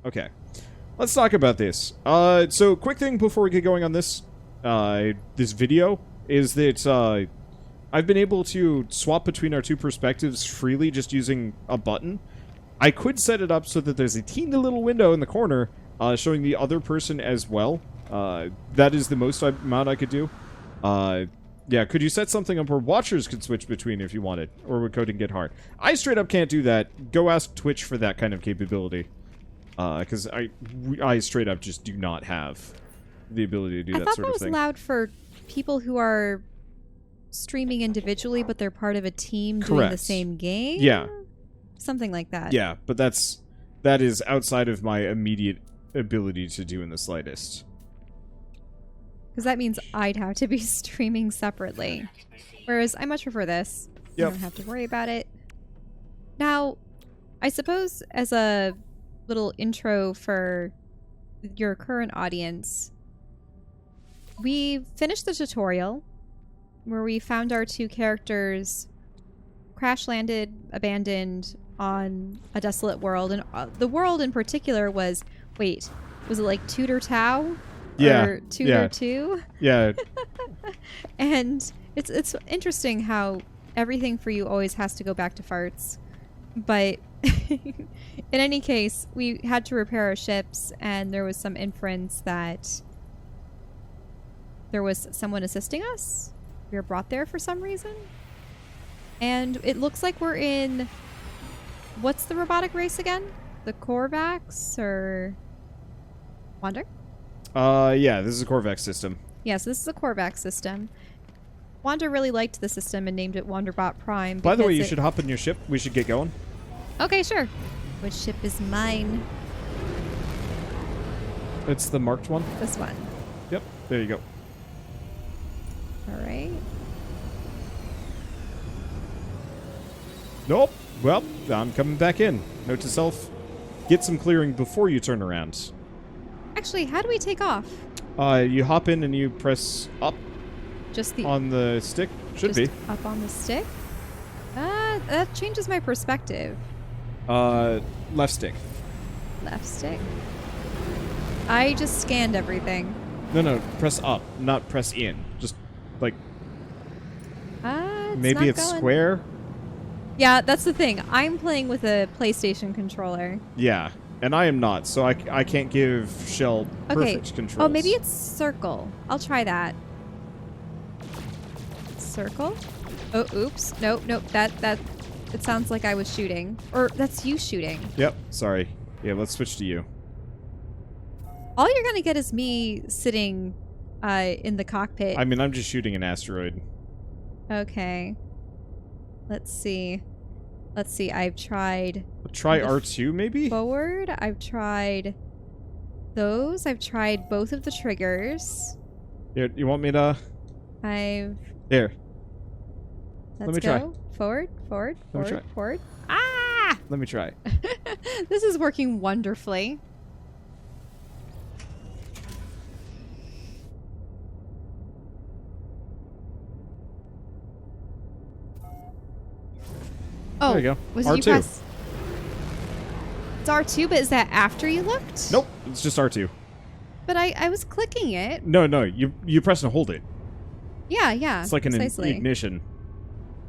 Okay. Let's talk about this. So quick thing before we get going on this, this video is that, I've been able to swap between our two perspectives freely just using a button. I could set it up so that there's a teeny little window in the corner, showing the other person as well. That is the most amount I could do. Yeah, could you set something up where watchers could switch between if you wanted? Or would coding get hard? I straight up can't do that. Go ask Twitch for that kind of capability. Because I straight up just do not have the ability to do that sort of thing. I thought that was allowed for people who are streaming individually, but they're part of a team doing the same game? Yeah. Something like that. Yeah, but that is outside of my immediate ability to do in the slightest. Because that means I'd have to be streaming separately. Whereas I much prefer this. Yep. I don't have to worry about it. Now, I suppose as a little intro for your current audience, we finished the tutorial where we found our two characters crash landed, abandoned on a desolate world. And the world in particular was, wait, was it like Tudor Tau? Yeah. Or Tudor 2? Yeah. And it's interesting how everything for you always has to go back to farts. But in any case, we had to repair our ships, and there was some inference that there was someone assisting us. We were brought there for some reason. And it looks like we're in... What's the robotic race again? The Korvax or... Wander? Yeah, this is a Korvax system. Yeah, so this is a Korvax system. Wander really liked the system and named it Wanderbot Prime. By the way, you should hop in your ship. We should get going. Okay, sure. Which ship is mine? It's the marked one. This one. Yep, there you go. All right. Nope. Well, I'm coming back in. Note to self, get some clearing before you turn around. Actually, how do we take off? You hop in and you press up Just the on the stick. Should just be. up on the stick? That changes my perspective. Left stick. Left stick. I just scanned everything. No, press up, not press in. Just, like, It's maybe not it's going. square? Yeah, that's the thing. I'm playing with a PlayStation controller. Yeah, and I am not, so I can't give Shell perfect controls. Oh, maybe it's circle. I'll try that. Circle? Oh, oops. Nope. That it sounds like I was shooting. Or that's you shooting. Yep, sorry. Yeah, let's switch to you. All you're gonna get is me sitting in the cockpit. I mean, I'm just shooting an asteroid. Okay. Let's see. I've tried... Try R2, maybe? Forward. I've tried those. I've tried both of the triggers. Here, you want me to... I've... Here. Let's me go. try. Forward. Let me try. Forward. Ah! Let me try. This is working wonderfully. Oh, There you go. Was R2. it you press? It's R2, but is that after you looked? Nope, it's just R2. But I was clicking it. No, you press and hold it. Yeah. It's like an precisely. ignition.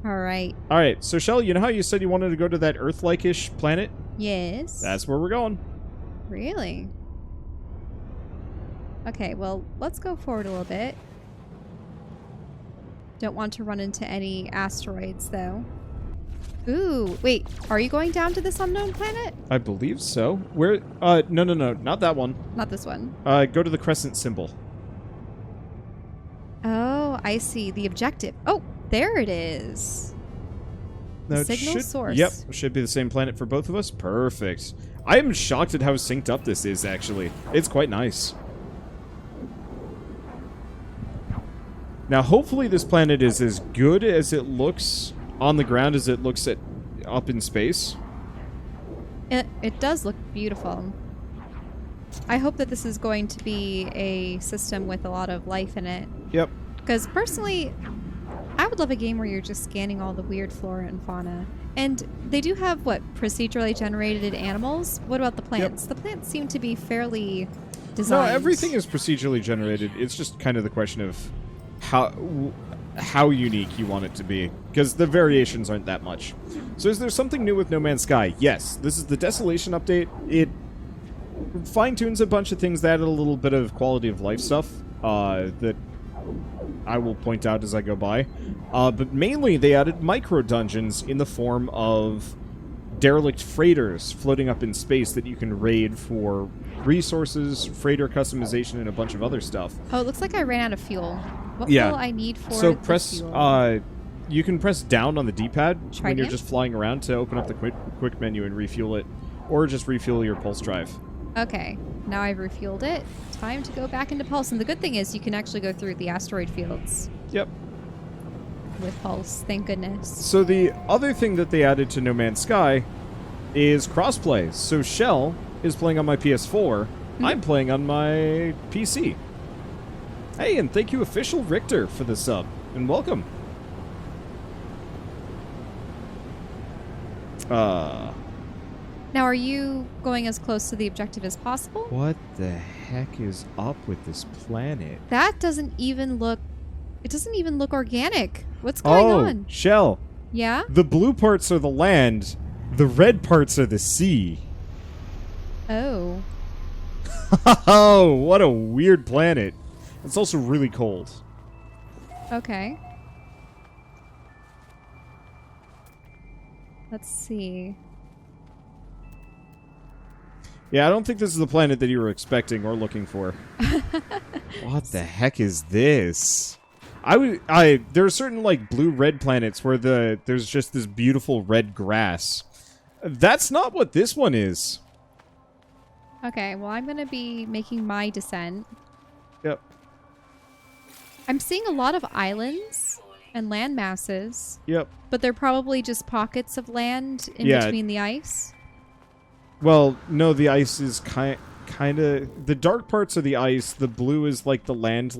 All right. All right, so Shell, you know how you said you wanted to go to that Earth-like-ish planet? Yes. That's where we're going. Really? Okay, well, let's go forward a little bit. Don't want to run into any asteroids, though. Ooh, wait. Are you going down to this unknown planet? I believe so. Where? No, not that one. Not this one. Go to the crescent symbol. Oh, I see. The objective. Oh, there it is. No, The signal source. Yep, should be the same planet for both of us. Perfect. I am shocked at how synced up this is, actually. It's quite nice. Now, hopefully this planet is as good as it looks on the ground as it looks up in space. It does look beautiful. I hope that this is going to be a system with a lot of life in it. Yep. Because personally, I would love a game where you're just scanning all the weird flora and fauna. And they do have, what, procedurally generated animals? What about the plants? The plants seem to be fairly designed. No, everything is procedurally generated. It's just kind of the question of how unique you want it to be, because the variations aren't that much. So is there something new with No Man's Sky? Yes. This is the Desolation update. It fine-tunes a bunch of things that added a little bit of quality of life stuff that I will point out as I go by. But mainly they added micro-dungeons in the form of derelict freighters floating up in space that you can raid for resources, freighter customization, and a bunch of other stuff. Oh, it looks like I ran out of fuel. What will I need for so the press fuel? You can press down on the D-pad when you're Tritium? just flying around to open up the quick menu and refuel it, or just refuel your pulse drive. Okay, now I've refueled it. Time to go back into Pulse. And the good thing is you can actually go through the asteroid fields Yep. with Pulse. Thank goodness. So the other thing that they added to No Man's Sky is crossplay. So Shell is playing on my PS4. I'm playing on my PC. Hey, and thank you, Official Richter, for the sub. And welcome. Now, are you going as close to the objective as possible? What the heck is up with this planet? That doesn't even look... It doesn't even look organic. What's going on? Shell. Yeah? The blue parts are the land. The red parts are the sea. Oh. Oh, what a weird planet. It's also really cold. Okay. Let's see. Yeah, I don't think this is the planet that you were expecting or looking for. What the heck is this? There are certain like blue-red planets where there's just this beautiful red grass. That's not what this one is. Okay, well, I'm going to be making my descent. Yep. I'm seeing a lot of islands and land masses. Yep. But they're probably just pockets of land in between the ice. Well, no, the ice is kind of... The dark parts are the ice. The blue is like the land.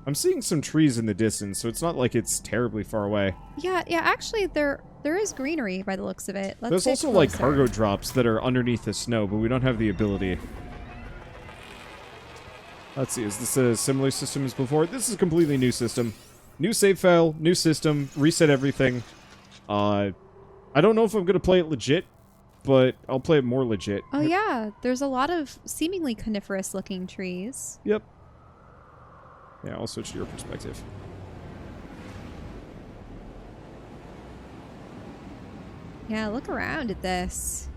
I'm seeing some trees in the distance, so it's not like it's terribly far away. Yeah, actually, there is greenery by the looks of it. There's also like cargo drops that are underneath the snow, but we don't have the ability. Let's see, is this a similar system as before? This is a completely new system. New save file, new system, reset everything. I don't know if I'm going to play it legit, but I'll play it more legit. Oh yeah, there's a lot of seemingly coniferous looking trees. Yep. Yeah, I'll switch to your perspective. Yeah, look around at this.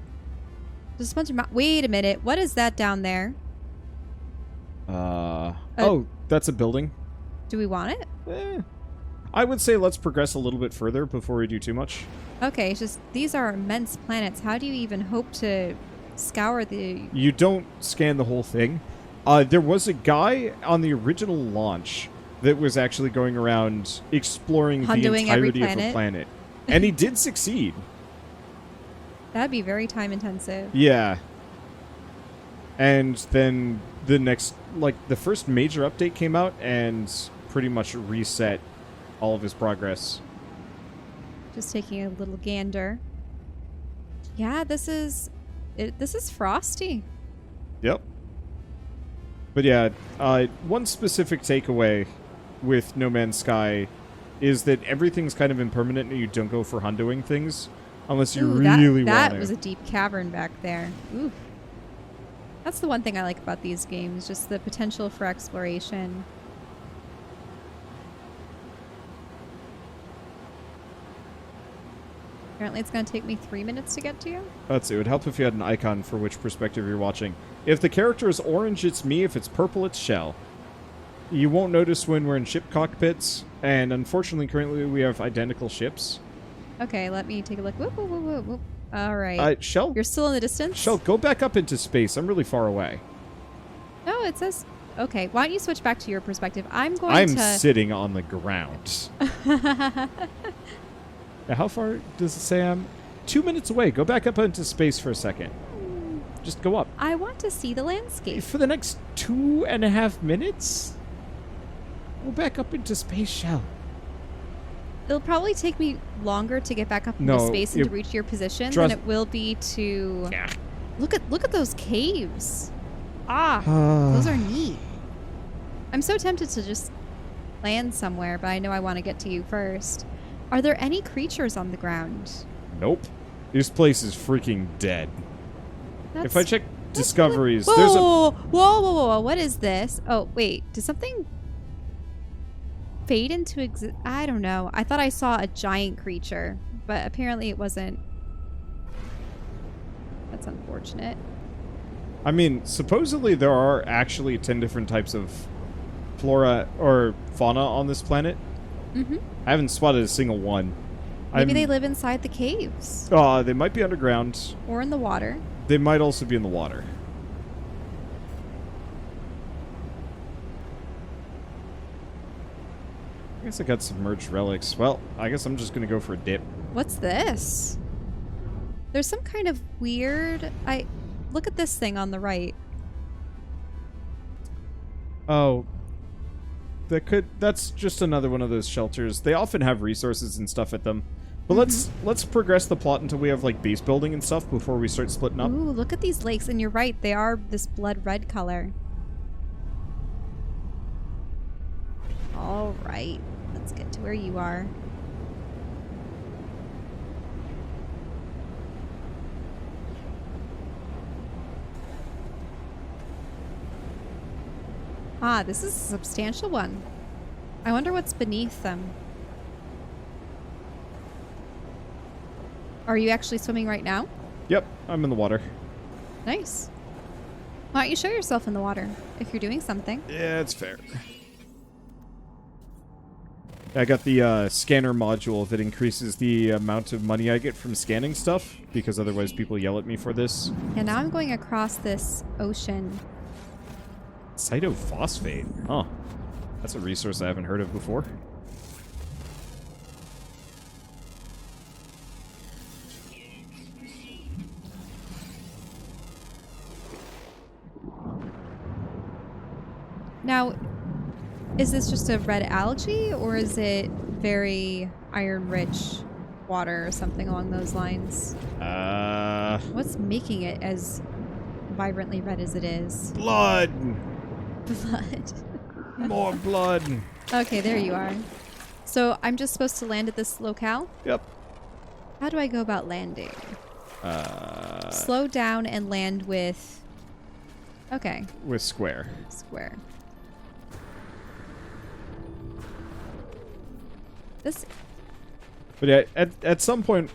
There's a bunch of wait a minute, what is that down there? Oh, that's a building. Do we want it? I would say let's progress a little bit further before we do too much. Okay, it's just these are immense planets. How do you even hope to scour the... You don't scan the whole thing. There was a guy on the original launch that was actually going around exploring the entirety of the planet. And he did succeed. That'd be very time intensive. Yeah. And then the next, like, the first major update came out and pretty much reset all of his progress. Just taking a little gander. Yeah, this is frosty. Yep. But yeah, one specific takeaway with No Man's Sky is that everything's kind of impermanent and you don't go for hundoing things unless you really want to. That was a deep cavern back there. Oof. That's the one thing I like about these games, just the potential for exploration. Apparently it's going to take me 3 minutes to get to you. Let's see, it would help if you had an icon for which perspective you're watching. If the character is orange, it's me. If it's purple, it's Shell. You won't notice when we're in ship cockpits, and unfortunately, currently we have identical ships. Okay, let me take a look. Whoop, whoop, whoop, whoop, whoop. All right. Shell? You're still in the distance? Shell, go back up into space. I'm really far away. No, it says... Okay, why don't you switch back to your perspective? I'm sitting on the ground. Now, how far does it say I'm? 2 minutes away. Go back up into space for a second. Just go up. I want to see the landscape. For the next 2.5 minutes? Go back up into space, Shell. It'll probably take me longer to get back up into No, space and to reach your position than it will be to... Yeah. Look at those caves. Ah, those are neat. I'm so tempted to just land somewhere, but I know I want to get to you first. Are there any creatures on the ground? Nope. This place is freaking dead. If I check discoveries, whoa, there's a... Whoa. What is this? Oh, wait. Did something fade into exist? I don't know. I thought I saw a giant creature, but apparently it wasn't. That's unfortunate. I mean, supposedly there are actually 10 different types of flora or fauna on this planet. Mm-hmm. I haven't spotted a single one. Maybe they live inside the caves. They might be underground. Or in the water. They might also be in the water. I guess I got submerged relics. Well, I guess I'm just going to go for a dip. What's this? There's some kind of weird... Look at this thing on the right. Oh. That's just another one of those shelters. They often have resources and stuff at them. But let's progress the plot until we have like base building and stuff before we start splitting up. Ooh, look at these lakes, and you're right, they are this blood red color. All right, let's get to where you are. Ah, this is a substantial one. I wonder what's beneath them. Are you actually swimming right now? Yep, I'm in the water. Nice. Why don't you show yourself in the water if you're doing something? Yeah, it's fair. I got the scanner module that increases the amount of money I get from scanning stuff, because otherwise people yell at me for this. And now I'm going across this ocean. Cytophosphate. Huh. That's a resource I haven't heard of before. Now, is this just a red algae, or is it very iron-rich water or something along those lines? What's making it as vibrantly red as it is? Blood! Blood. More blood! Okay, there you are. So, I'm just supposed to land at this locale? Yep. How do I go about landing? Slow down and land with... Okay. With square. Square. This... But yeah, at some point,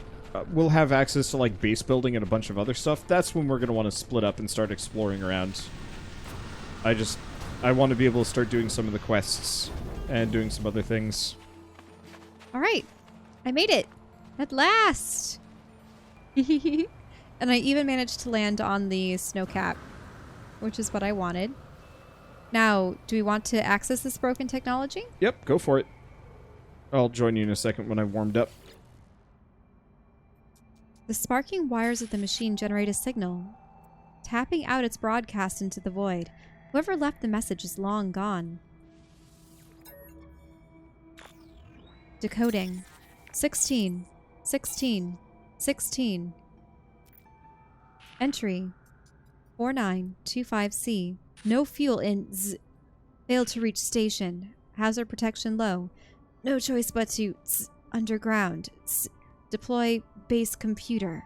we'll have access to like base building and a bunch of other stuff. That's when we're going to want to split up and start exploring around. I want to be able to start doing some of the quests and doing some other things. All right. I made it. At last. And I even managed to land on the snow cap, which is what I wanted. Now, do we want to access this broken technology? Yep, go for it. I'll join you in a second when I've warmed up. The sparking wires of the machine generate a signal, tapping out its broadcast into the void. Whoever left the message is long gone. Decoding. 16. 16. 16. Entry. 4925C. No fuel in Z. Failed to reach station. Hazard protection low. No choice but to underground. Deploy base computer.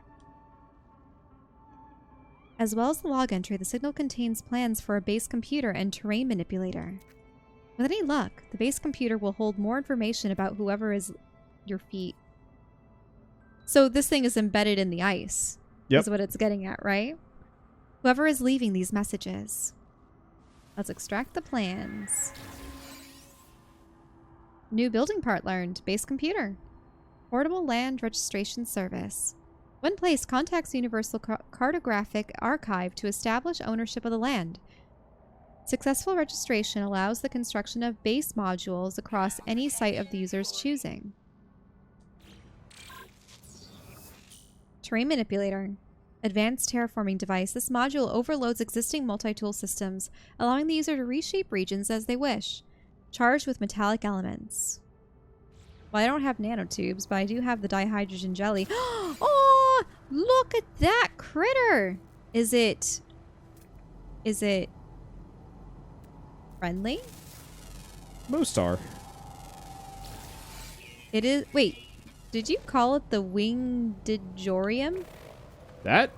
As well as the log entry, the signal contains plans for a base computer and terrain manipulator. With any luck, the base computer will hold more information about whoever is your feet. So this thing is embedded in the ice. Yep. Is what it's getting at, right? Whoever is leaving these messages. Let's extract the plans. New building part learned. Base computer. Portable land registration service. When placed, contacts Universal Cartographic Archive to establish ownership of the land. Successful registration allows the construction of base modules across any site of the user's choosing. Terrain manipulator. Advanced terraforming device. This module overloads existing multi-tool systems, allowing the user to reshape regions as they wish. Charged with metallic elements. Well, I don't have nanotubes, but I do have the dihydrogen jelly. Oh, look at that critter! Is it friendly? Most are. It is. Wait, did you call it the Wingdidgeorium? That?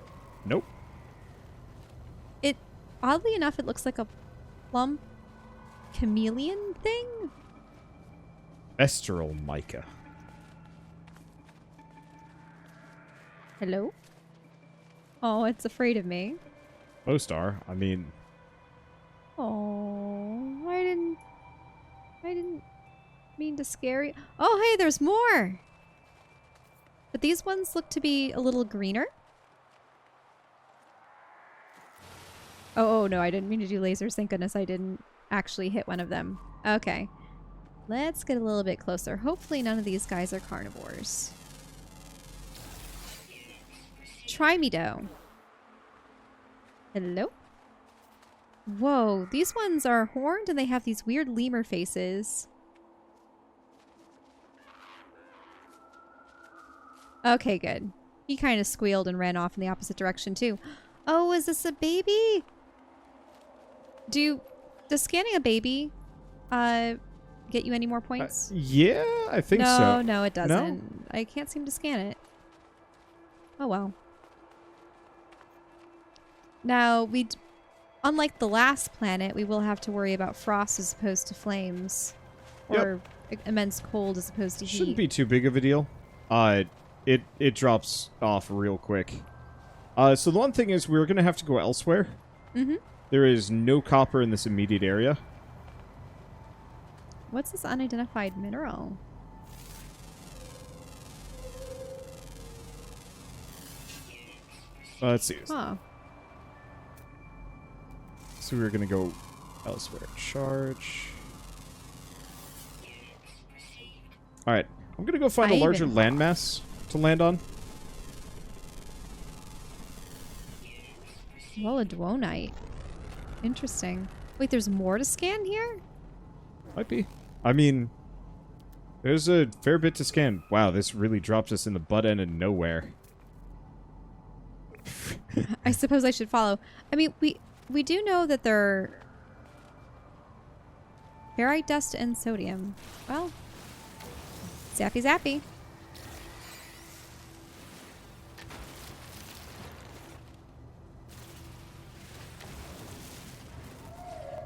Nope. It, oddly enough, it looks like a plump chameleon thing. Estral mica. Hello? Oh, it's afraid of me. Most are. I mean, Oh, I didn't mean to scare you. Oh, hey, there's more. But these ones look to be a little greener. Oh, no, I didn't mean to do lasers. Thank goodness I didn't actually hit one of them. Okay. Let's get a little bit closer. Hopefully none of these guys are carnivores. Try me, dough. Hello? Whoa, these ones are horned and they have these weird lemur faces. Okay, good. He kind of squealed and ran off in the opposite direction too. Oh, is this a baby? Does scanning a baby get you any more points? yeah, I think so. No, no, it doesn't. No? I can't seem to scan it. Oh well. Now, unlike the last planet, we will have to worry about frost as opposed to flames. Yep. Or immense cold as opposed to heat. Shouldn't be too big of a deal. It drops off real quick. So the one thing is we're going to have to go elsewhere. Mm-hmm. There is no copper in this immediate area. What's this unidentified mineral? Let's see. Huh. So we're going to go elsewhere. Charge. Alright. I'm going to go find a larger landmass to land on. Well, a duonite. Interesting. Wait, there's more to scan here? Might be. I mean, there's a fair bit to scan. Wow, this really drops us in the butt end of nowhere. I suppose I should follow. I mean, we do know that they're ferrite dust and sodium. Well, zappy zappy.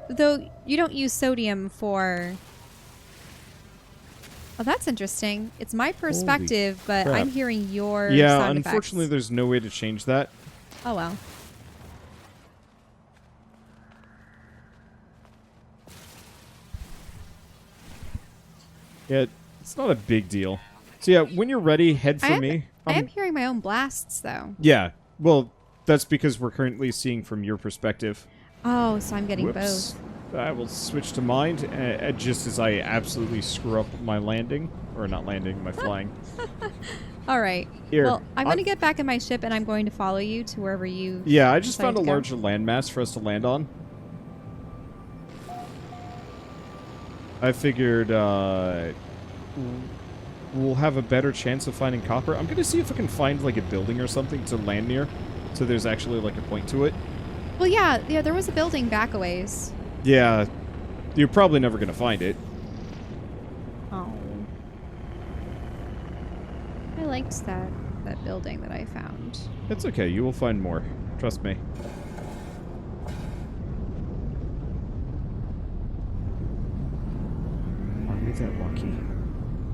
Though you don't use sodium for... Oh, that's interesting. It's my perspective, but crap. I'm hearing your Yeah, sound unfortunately effects. there's no way to change that. Oh, well. Yeah, it's not a big deal. So yeah, when you're ready, head for me. I am hearing my own blasts, though. Yeah, well, that's because we're currently seeing from your perspective. Oh, so I'm getting Whoops. both. I will switch to mine just as I absolutely screw up my landing. Or not landing, my flying. All right. Here, Well, I'm going to get back in my ship, and I'm going to follow you to wherever you... Yeah, I just decide found a to go. larger landmass for us to land on. I figured we'll have a better chance of finding copper. I'm going to see if I can find like a building or something to land near. So there's actually like a point to it. Well, yeah, there was a building back a ways. Yeah, you're probably never going to find it. Oh. I liked that building that I found. It's okay, you will find more. Trust me. Are we that lucky?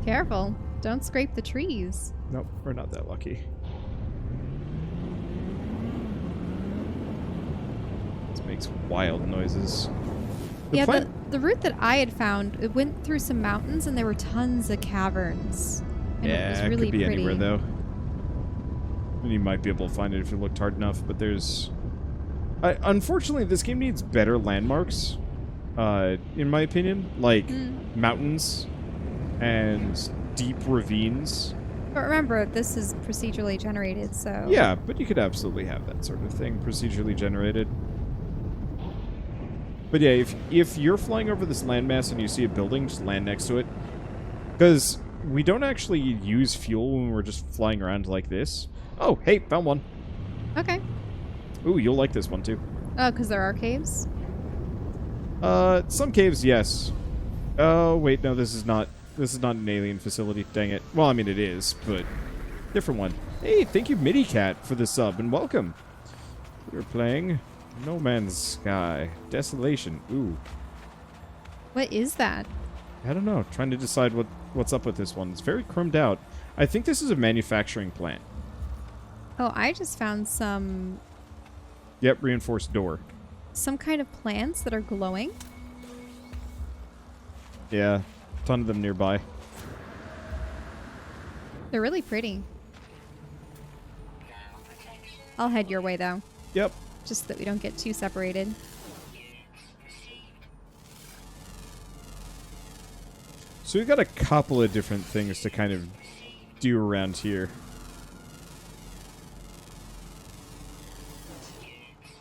Careful. Don't scrape the trees. Nope, we're not that lucky. This makes wild noises. The route that I had found, it went through some mountains and there were tons of caverns. And Yeah, it was really could be pretty. anywhere though. And you might be able to find it if you looked hard enough, but there's... unfortunately, this game needs better landmarks, in my opinion. Like, mountains and deep ravines. But remember, this is procedurally generated, so... Yeah, but you could absolutely have that sort of thing, procedurally generated. But yeah, if you're flying over this landmass and you see a building, just land next to it. Because we don't actually use fuel when we're just flying around like this. Oh, hey, found one. Okay. Ooh, you'll like this one too. Oh, because there are caves? Some caves, yes. Oh, wait, no, this is not an alien facility. Dang it. Well, I mean, it is, but different one. Hey, thank you, MidiCat, for the sub, and welcome. We're playing No Man's Sky. Desolation. Ooh. What is that? I don't know. Trying to decide what's up with this one. It's very chromed out. I think this is a manufacturing plant. Oh, I just found some Yep, reinforced door. kind of plants that are glowing. Yeah, ton of them nearby. They're really pretty. I'll head your way, though. Yep. Just so that we don't get too separated. So we've got a couple of different things to kind of do around here.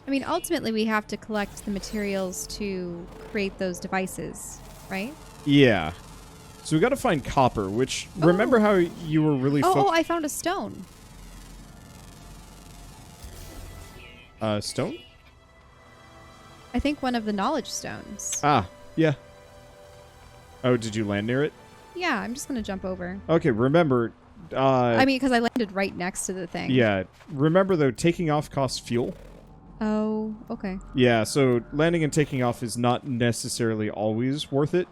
I mean, ultimately, we have to collect the materials to create those devices, right? Yeah. So we got to find copper, which, remember how you were really Oh, I found a stone. Stone? I think one of the knowledge stones. Ah, yeah. Oh, did you land near it? Yeah, I'm just going to jump over. Okay, remember... I mean, because I landed right next to the thing. Yeah, remember, though, taking off costs fuel. Oh, okay. Yeah, so landing and taking off is not necessarily always worth it.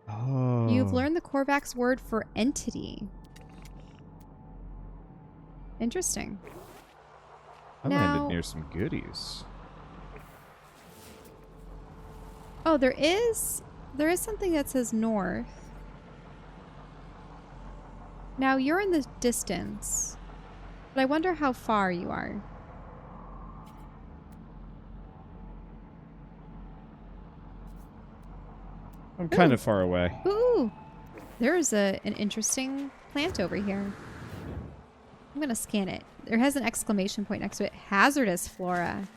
Oh. You've learned the Korvax word for entity. Interesting. I landed near some goodies. Oh, there is something that says north. Now, you're in the distance, but I wonder how far you are. I'm kind of far away. Ooh, there's an interesting plant over here. I'm going to scan it. There has an exclamation point next to it. Hazardous flora.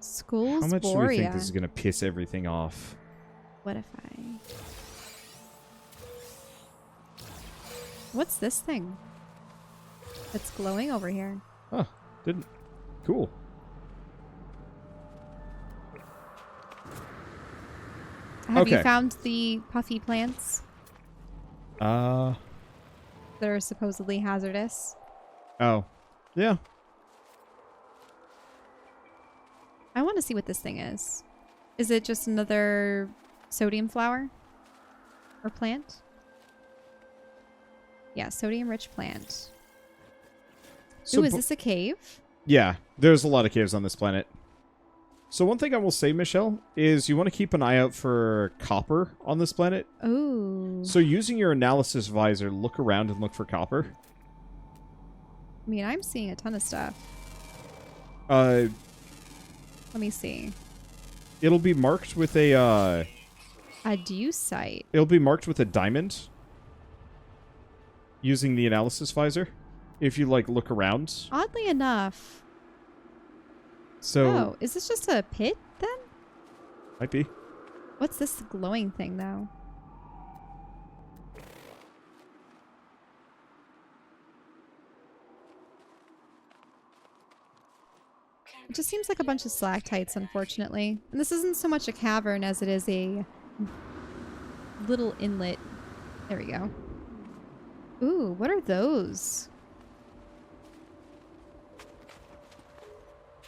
Schools How much do we think Borea. this is going to piss everything off? What if I... What's this thing? That's glowing over here. Huh. Didn't. Cool. Have you found the puffy plants that are supposedly hazardous? Oh. Yeah. I want to see what this thing is. Is it just another sodium flower? Or plant? Yeah, sodium-rich plant. So Ooh, is this a cave? Yeah, there's a lot of caves on this planet. So one thing I will say, Michelle, is you want to keep an eye out for copper on this planet. Ooh. So using your analysis visor, look around and look for copper. I mean, I'm seeing a ton of stuff. Let Let me see. It'll be marked with a, Adusite. It'll be marked with a diamond. Using the analysis visor. If you, like, look around. Oddly enough. So... Oh, is this just a pit, then? Might be. What's this glowing thing, though? It just seems like a bunch of stalactites, unfortunately. And this isn't so much a cavern as it is a little inlet. There we go. Ooh, what are those?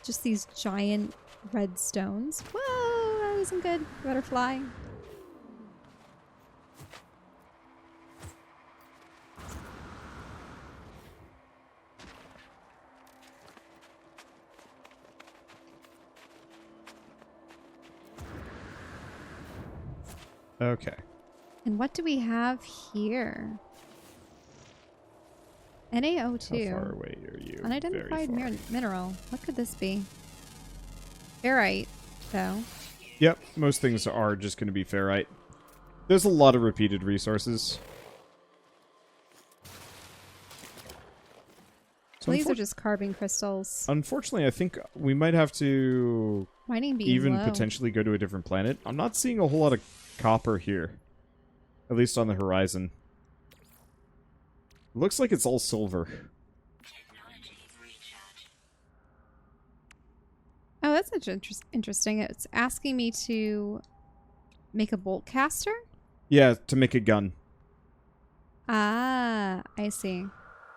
Just these giant red stones. Whoa, that isn't good. Better fly. Okay. And what do we have here? NaO2. How far away are you? Unidentified Very far. mineral. What could this be? Ferrite, though. Yep, most things are just going to be ferrite. There's a lot of repeated resources. So These are just carbon crystals. unfortunately, I think we might have to Mining being even low. potentially go to a different planet. I'm not seeing a whole lot of copper here. At least on the horizon. Looks like it's all silver. Oh, that's interesting. It's asking me to make a bolt caster? Yeah, to make a gun. Ah, I see.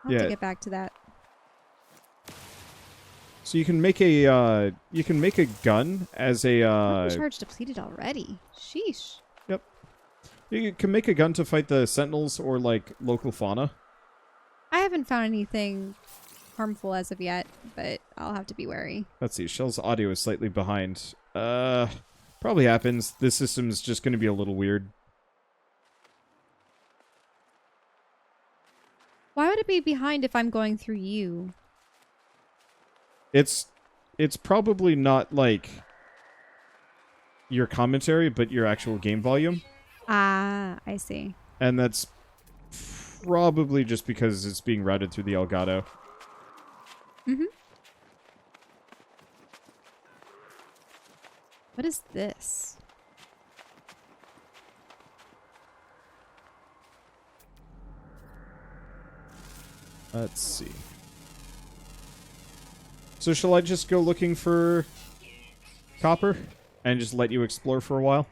I'll have to get back to that. So you can make a gun as a Charge depleted already. Sheesh. Yep. You can make a gun to fight the sentinels or like local fauna. I haven't found anything harmful as of yet, but I'll have to be wary. Let's see. Shell's audio is slightly behind. Probably happens. This system's just going to be a little weird. Why would it be behind if I'm going through you? It's probably not like your commentary, but your actual game volume. Ah, I see. And that's probably just because it's being routed through the Elgato. Mm-hmm. What is this? Let's see. So shall I just go looking for copper and just let you explore for a while?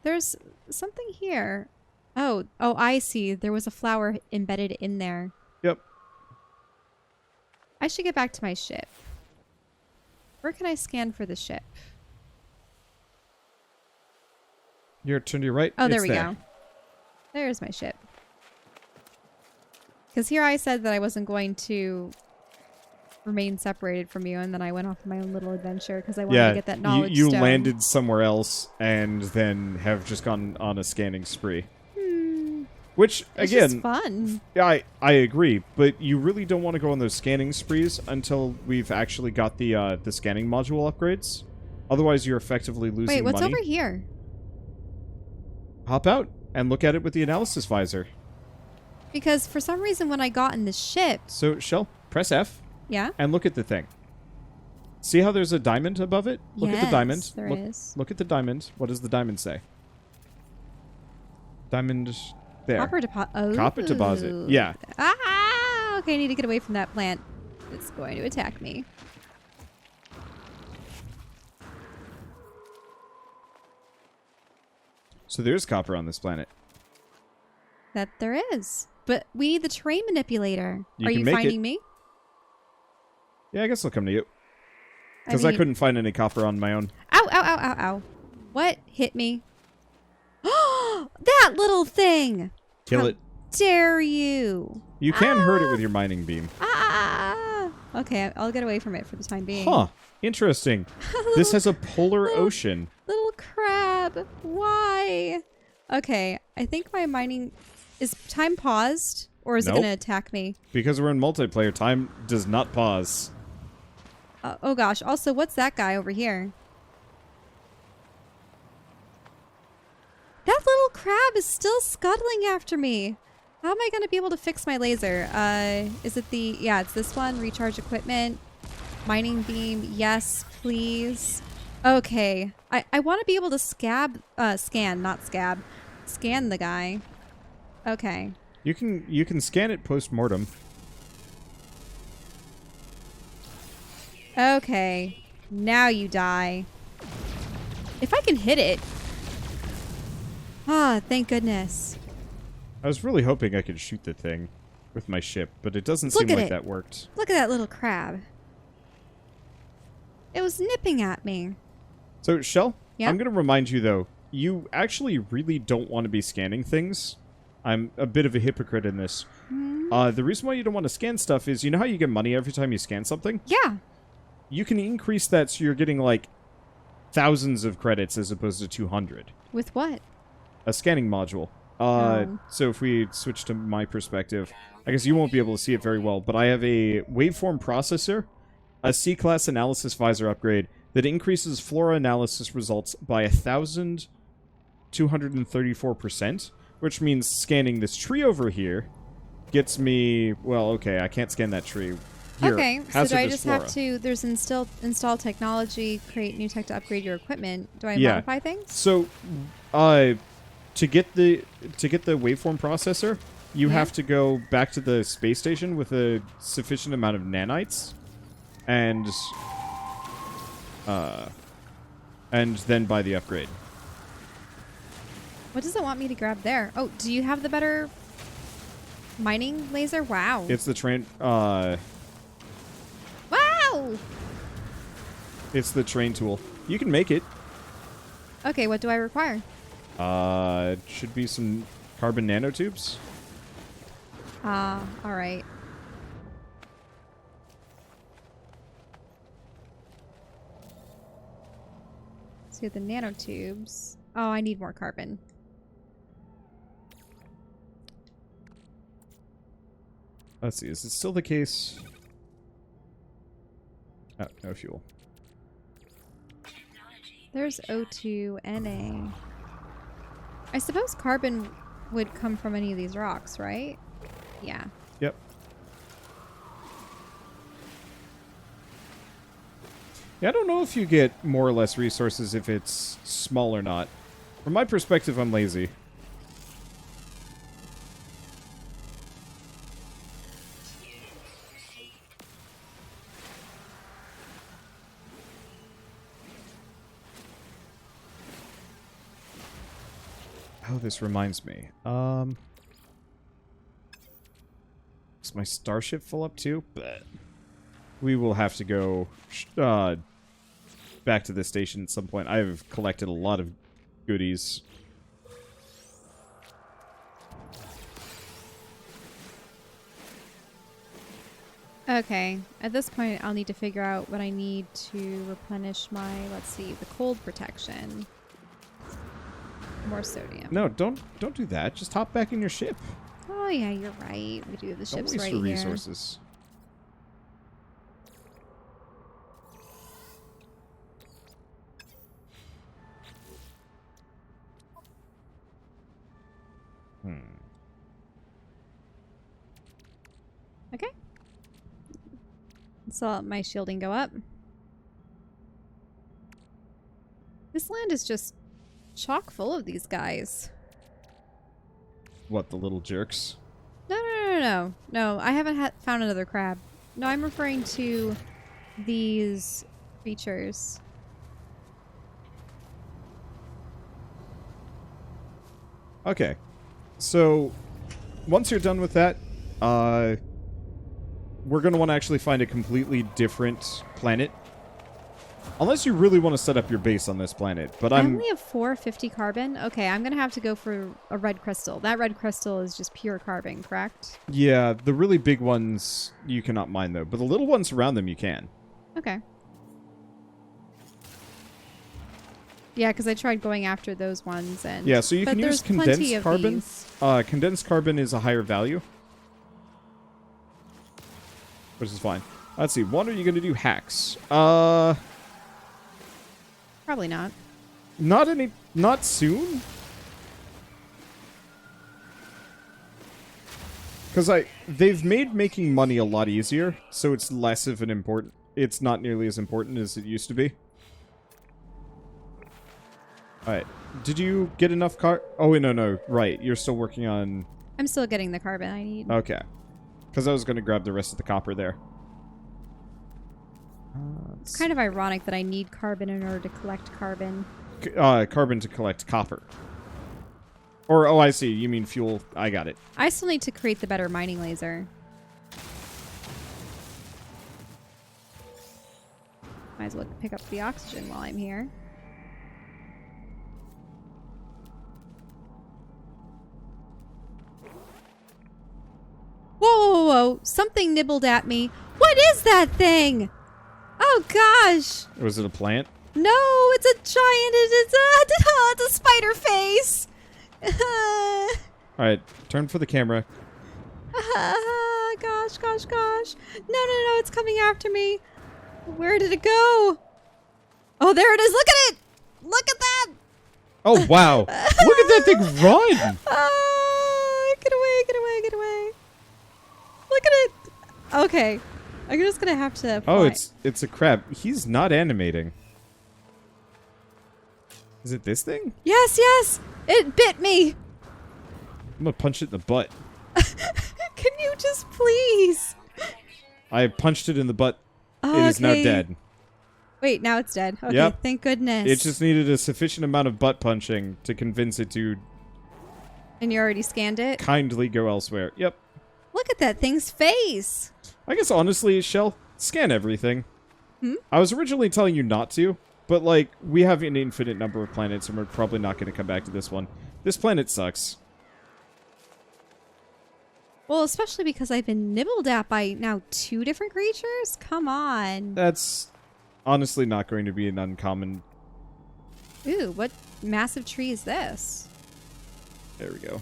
There's something here. Oh, I see. There was a flower embedded in there. Yep. I should get back to my ship. Where can I scan for the ship? You're turn to your right. Oh, there we go. There's my ship. Because here I said that I wasn't going to remain separated from you, and then I went off on my own little adventure because I wanted to get that knowledge you stone. landed somewhere else and then have just gone on a scanning spree. Which, It's again, just fun. I agree, but you really don't want to go on those scanning sprees until we've actually got the scanning module upgrades. Otherwise, you're effectively losing money. Wait, what's over here? Hop out and look at it with the analysis visor. Because for some reason when I got in the ship... So, Shell, press F. Yeah? And look at the thing. See how there's a diamond above it? Look at the diamond. There is. Look at the diamond. What does the diamond say? Diamond there. Copper deposit. Oh. Copper deposit. Yeah. Ah! Okay, I need to get away from that plant. It's going to attack me. So there's copper on this planet. That there is. But we need the terrain manipulator. You Are can you make finding it. me? Yeah, I guess I'll come to you. Because I couldn't find any copper on my own. Ow, ow, ow, ow, ow. What hit me? That little thing! Kill it. Dare you? You can hurt it with your mining beam. Ah! Okay, I'll get away from it for the time being. Huh. Interesting. This has a polar ocean. Little crab. Why? Okay, I think my mining... Is time paused? Or is it going to attack me? Because we're in multiplayer, time does not pause. Oh gosh, also, what's that guy over here? That little crab is still scuttling after me. How am I going to be able to fix my laser? Is it the... Yeah, it's this one. Recharge equipment. Mining beam. Yes, please. Okay. I want to be able to scan, not scab. Scan the guy. Okay. You can scan it post-mortem. Okay. Now you die. If I can hit it. Ah, thank goodness. I was really hoping I could shoot the thing with my ship, but it doesn't seem like that worked. Look at that little crab. It was nipping at me. So, Shell, yeah? I'm going to remind you, though, you actually really don't want to be scanning things. I'm a bit of a hypocrite in this. The reason why you don't want to scan stuff is, you know how you get money every time you scan something? Yeah. You can increase that so you're getting, like, thousands of credits as opposed to 200. With what? A scanning module. So if we switch to my perspective, I guess you won't be able to see it very well, but I have a waveform processor, a C-class analysis visor upgrade that increases flora analysis results by 1,234%, which means scanning this tree over here gets me... Well, okay, I can't scan that tree. Here, Okay, so do I hazardous just flora. have to, there's install technology, create new tech to upgrade your equipment. Do I Yeah. modify things? So, to get the waveform processor, you Yeah. have to go back to the space station with a sufficient amount of nanites, and then buy the upgrade. What does it want me to grab there? Oh, do you have the better mining laser? Wow. It's the train. Wow! It's the train tool. You can make it. Okay, what do I require? It should be some carbon nanotubes. Alright. So the nanotubes. Oh, I need more carbon. Let's see. Is it still the case? Oh, no fuel. There's O2, Na. I suppose carbon would come from any of these rocks, right? Yeah. Yep. Yeah, I don't know if you get more or less resources if it's small or not. From my perspective, I'm lazy. Oh, this reminds me. Is my starship full up too? But we will have to go back to the station at some point. I've collected a lot of goodies. Okay. At this point, I'll need to figure out what I need to replenish my, let's see, the cold protection. More sodium. No, don't do that. Just hop back in your ship. Oh, yeah, you're right. We do have the Don't ships waste right your here. resources. Okay. So let my shielding go up. This land is just chock full of these guys. What, the little jerks? No, I haven't found another crab. No, I'm referring to these creatures. Okay. So, once you're done with that, we're going to want to actually find a completely different planet. Unless you really want to set up your base on this planet. But I only have 450 carbon. Okay, I'm going to have to go for a red crystal. That red crystal is just pure carbon, correct? Yeah, the really big ones you cannot mine, though. But the little ones around them you can. Okay. Yeah, because I tried going after those ones. And Yeah, so you can use condensed carbon. These. Condensed carbon is a higher value. Which is fine. Let's see, what are you going to do? Hacks. Probably not. Not soon? Because they've made making money a lot easier, so it's less of an important... It's not nearly as important as it used to be. Alright. Did you get enough Oh, wait, no. Right. You're still working on... I'm still getting the carbon I need. Okay. Because I was going to grab the rest of the copper there. It's kind of ironic that I need carbon in order to collect carbon. Carbon to collect copper. Or, oh, I see. You mean fuel. I got it. I still need to create the better mining laser. Might as well pick up the oxygen while I'm here. Whoa. Something nibbled at me. What is that thing? Oh, gosh. Was it a plant? No, it's a giant. It's a spider face. Alright, turn for the camera. Gosh. No, it's coming after me. Where did it go? Oh, there it is. Look at it. Look at that. Oh, wow. Look at that thing run. Get away. Look at it. Okay. I'm just gonna have to apply. Oh, it's a crab. He's not animating. Is it this thing? Yes, yes! It bit me! I'm gonna punch it in the butt. Can you just please? I punched it in the butt. Oh, It is now okay. dead. Wait, now it's dead. Okay, Yep. thank goodness. It just needed a sufficient amount of butt punching to convince it to And you already scanned it? kindly go elsewhere. Yep. Look at that thing's face! I guess honestly, Shell, scan everything. Hmm? I was originally telling you not to, but like, we have an infinite number of planets and we're probably not going to come back to this one. This planet sucks. Well, especially because I've been nibbled at by now 2 different creatures? Come on. That's honestly not going to be an uncommon... Ooh, what massive tree is this? There we go.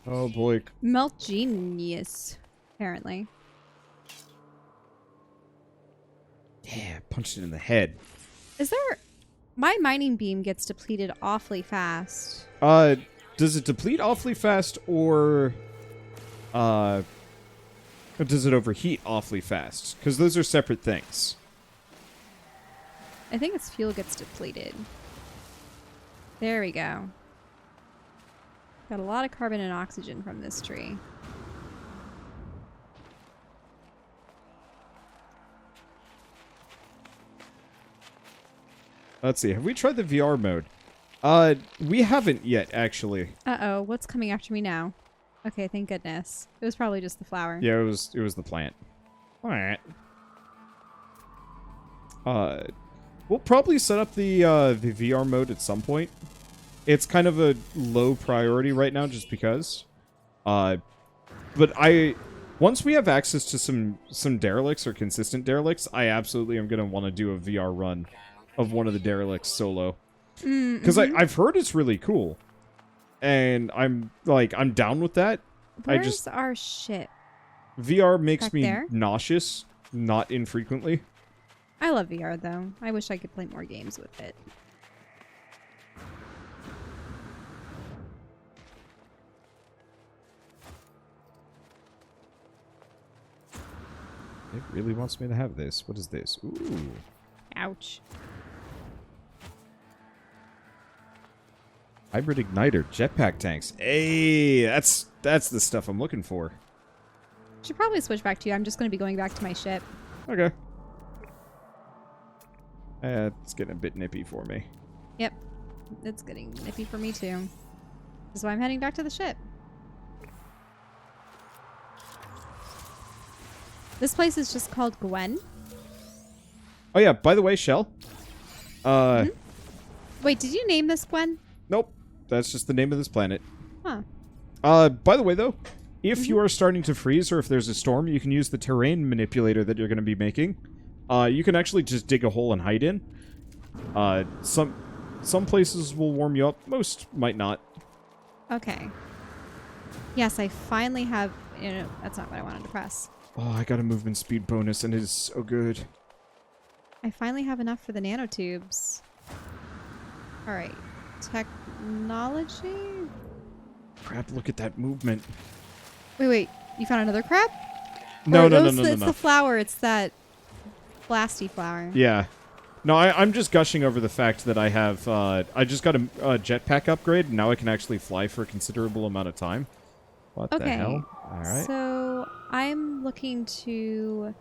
Oh boy. Melt genius, apparently. Yeah, punched it in the head. Is there... My mining beam gets depleted awfully fast. Does it deplete awfully fast or does it overheat awfully fast? Because those are separate things. I think its fuel gets depleted. There we go. Got a lot of carbon and oxygen from this tree. Let's see. Have we tried the VR mode? We haven't yet, actually. Uh-oh, what's coming after me now? Okay, thank goodness. It was probably just the flower. Yeah, it was the plant. Alright. We'll probably set up the VR mode at some point. It's kind of a low priority right now just because. But once we have access to some derelicts or consistent derelicts, I absolutely am going to want to do a VR run of one of the derelicts solo. Because I've heard it's really cool. And I'm down with that. Where's our ship? VR makes Back me there? nauseous, not infrequently. I love VR, though. I wish I could play more games with it. It really wants me to have this. What is this? Ooh. Ouch. Hybrid igniter, jetpack tanks. Hey, that's the stuff I'm looking for. Should probably switch back to you. I'm just going to be going back to my ship. Okay. It's getting a bit nippy for me. Yep. It's getting nippy for me, too. This is why I'm heading back to the ship. This place is just called Gwen. Oh yeah, by the way, Shell. Wait, did you name this Gwen? Nope. That's just the name of this planet. Huh. By the way, though, if you are starting to freeze or if there's a storm, you can use the terrain manipulator that you're going to be making. You can actually just dig a hole and hide in. Some places will warm you up. Most might not. Okay. Yes, I finally have... You know, that's not what I wanted to press. Oh, I got a movement speed bonus, and it is so good. I finally have enough for the nanotubes. Alright. Technology? Crap, look at that movement. Wait. You found another crab? No, Or no, no, those- no, no, It's no. the flower. It's that blasty flower. Yeah. No, I'm just gushing over the fact that I have, I just got a jetpack upgrade, and now I can actually fly for a considerable amount of time. What the Okay. hell? Alright. So, I'm looking to...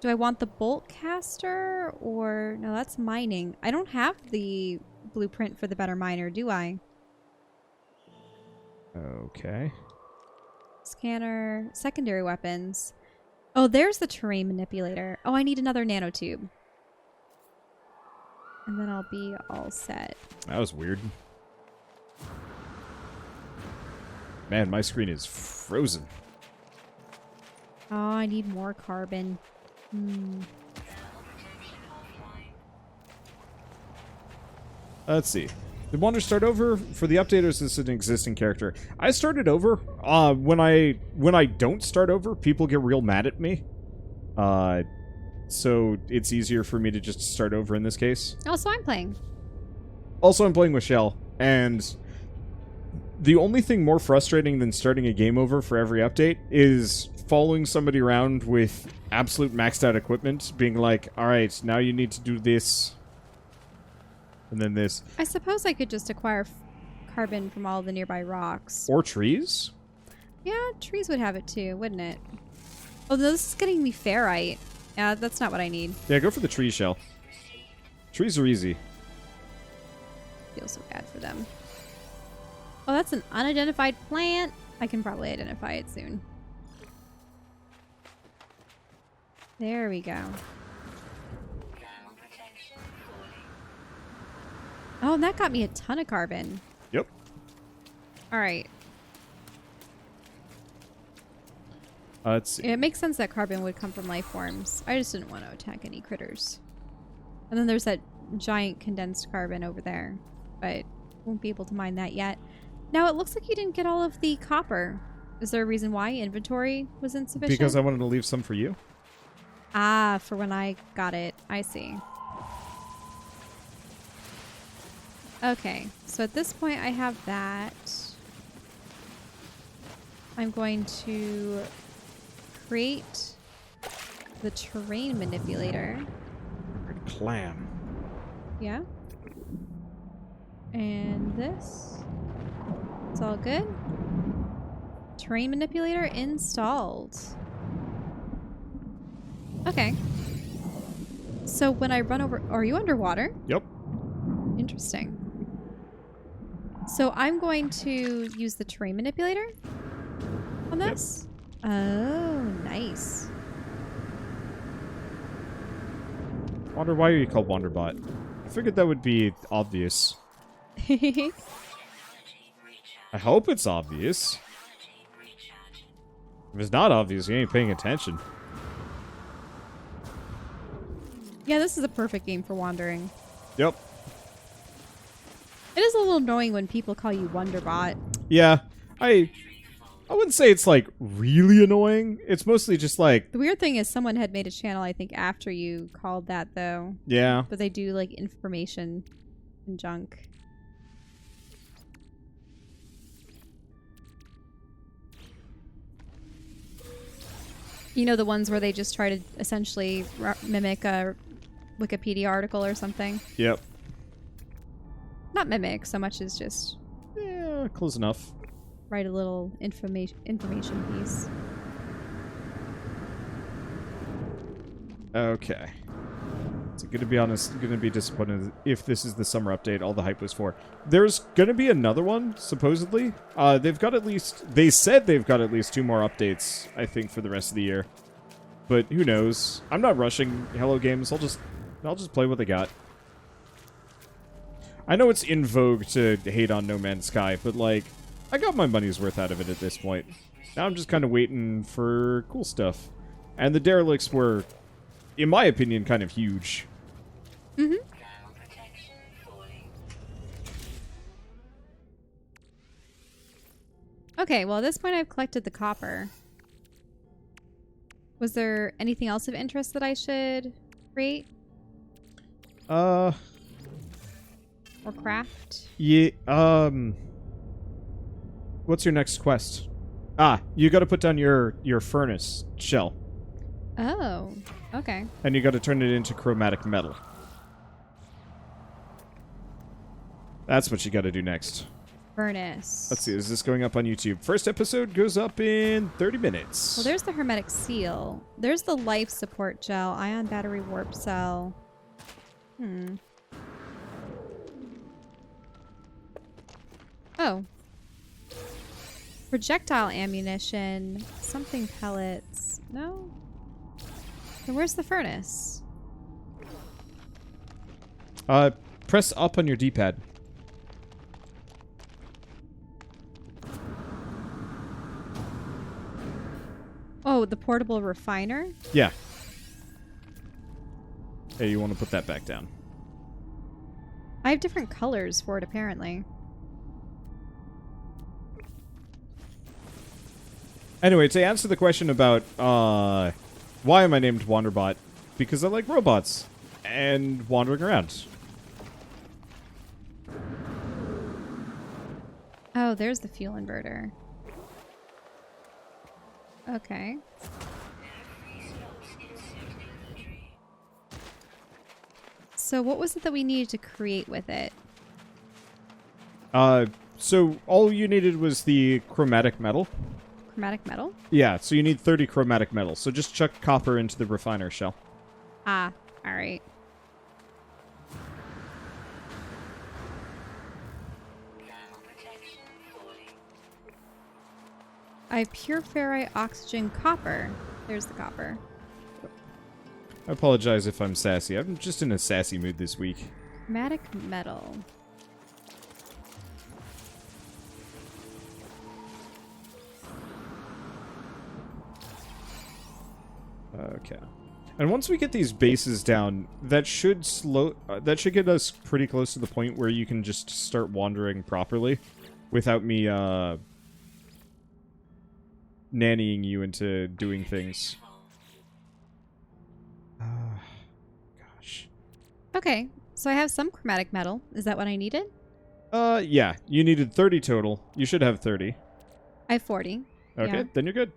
Do I want the bolt caster? Or... No, that's mining. I don't have the blueprint for the better miner, do I? Okay. Scanner. Secondary weapons. Oh, there's the terrain manipulator. Oh, I need another nanotube. And then I'll be all set. That was weird. Man, my screen is frozen. Oh, I need more carbon. Let's see. Did Wander start over for the update, or is this an existing character? I started over. When I don't start over, people get real mad at me. So it's easier for me to just start over in this case. Oh, so I'm playing. Also, I'm playing with Shell, and the only thing more frustrating than starting a game over for every update is following somebody around with absolute maxed out equipment, being like, alright, now you need to do this. And then this. I suppose I could just acquire carbon from all the nearby rocks. Or trees? Yeah, trees would have it too, wouldn't it? Although this is getting me ferrite. Yeah, that's not what I need. Yeah, go for the tree shell. Trees are easy. Feel so bad for them. Oh, that's an unidentified plant. I can probably identify it soon. There we go. Oh, and that got me a ton of carbon. Yep. All right. Let's see. It makes sense that carbon would come from life forms. I just didn't want to attack any critters. And then there's that giant condensed carbon over there, but won't be able to mine that yet. Now, it looks like you didn't get all of the copper. Is there a reason why inventory was insufficient? Because I wanted to leave some for you. Ah, for when I got it. I see. Okay, so at this point I have that. I'm going to create the terrain manipulator. Clam. Yeah. And this. It's all good. Terrain manipulator installed. Okay. So when I run over... Are you underwater? Yep. Interesting. So I'm going to use the terrain manipulator on this. Yep. Oh, nice. Wonder why are you called Wanderbot? I figured that would be obvious. I hope it's obvious. If it's not obvious, you ain't paying attention. Yeah, this is a perfect game for wandering. Yep. It is a little annoying when people call you Wonderbot. Yeah, I wouldn't say it's like really annoying. It's mostly just like... The weird thing is someone had made a channel, I think, after you called that, though. Yeah. But they do, like, information and junk. You know, the ones where they just try to essentially mimic a Wikipedia article or something? Yep. Not mimic so much as just... Yeah, close enough. Write a little information piece. Okay. So gonna be honest, gonna be disappointed if this is the summer update all the hype was for. There's gonna be another one, supposedly. They've got at least... They said they've got at least 2 more updates, I think, for the rest of the year. But who knows? I'm not rushing Hello Games. I'll just play what they got. I know it's in vogue to hate on No Man's Sky, but, like, I got my money's worth out of it at this point. Now I'm just kind of waiting for cool stuff. And the derelicts were, in my opinion, kind of huge. Mm-hmm. Okay, well, at this point I've collected the copper. Was there anything else of interest that I should create? Or craft? Yeah, what's your next quest? Ah, you gotta put down your furnace shell. Oh, okay. And you gotta turn it into chromatic metal. That's what you gotta do next. Furnace. Let's see, is this going up on YouTube? First episode goes up in 30 minutes. Well, there's the hermetic seal. There's the life support gel, ion battery warp cell. Oh. Projectile ammunition. Something pellets. No? Then where's the furnace? Press up on your D-pad. Oh, the portable refiner? Yeah. Hey, you want to put that back down. I have different colors for it, apparently. Anyway, to answer the question about, why am I named Wanderbot? Because I like robots. And wandering around. Oh, there's the fuel inverter. Okay. So what was it that we needed to create with it? So all you needed was the chromatic metal. Chromatic metal? Yeah, so you need 30 chromatic metal. So just chuck copper into the refiner shell. Ah, alright. I have pure ferrite, oxygen, copper. There's the copper. I apologize if I'm sassy. I'm just in a sassy mood this week. Chromatic metal. Okay. And once we get these bases down, that should get us pretty close to the point where you can just start wandering properly without me nannying you into doing things. Gosh. Okay, so I have some chromatic metal. Is that what I needed? Yeah. You needed 30 total. You should have 30. I have 40. Okay, Yeah. then you're good.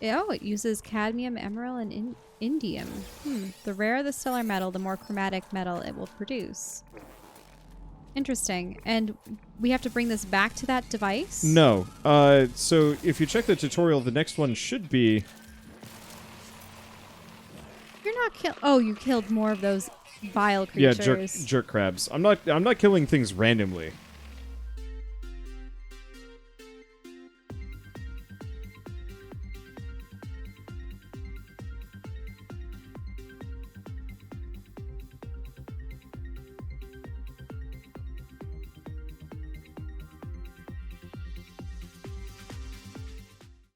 Oh, it uses cadmium, emerald, and indium. The rarer the stellar metal, the more chromatic metal it will produce. Interesting. And we have to bring this back to that device? No. So if you check the tutorial, the next one should be... You're not kill. Oh, you killed more of those vile creatures. Yeah, jerk crabs. I'm not killing things randomly.